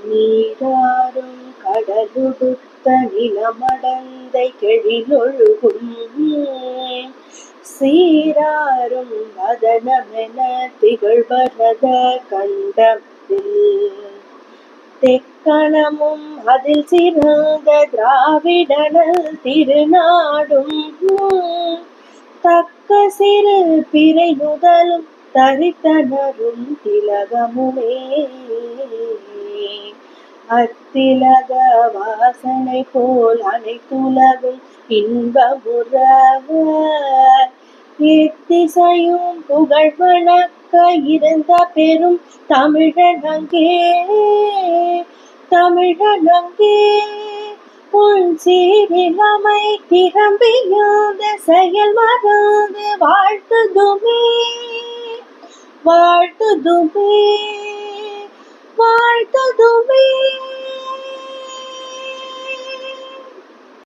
நீராறும் கடலுடுத்த நிலமடந்தை கெழிலொழுகும் சீராறும் வதனமென திகழ்வரத கண்டத்தில் தெக்கணமும் அதில் சிறந்த திராவிடனல் திருநாடும் தக்க சிறு பிறை முதலும் தரித்தனரும் திலகமுமே அத்திலக வாசனை போல் அனைத்துலகும் இன்பமுற எத்திசையும் புகழ் வணக்க இருந்த பெரும் தமிழனங்கே உன் சீரிலமை திறம்பியாத செயல் மறந்து வாழ்த்துதுமே வாழ்த்துதுமே வாழ்த்துதுமே.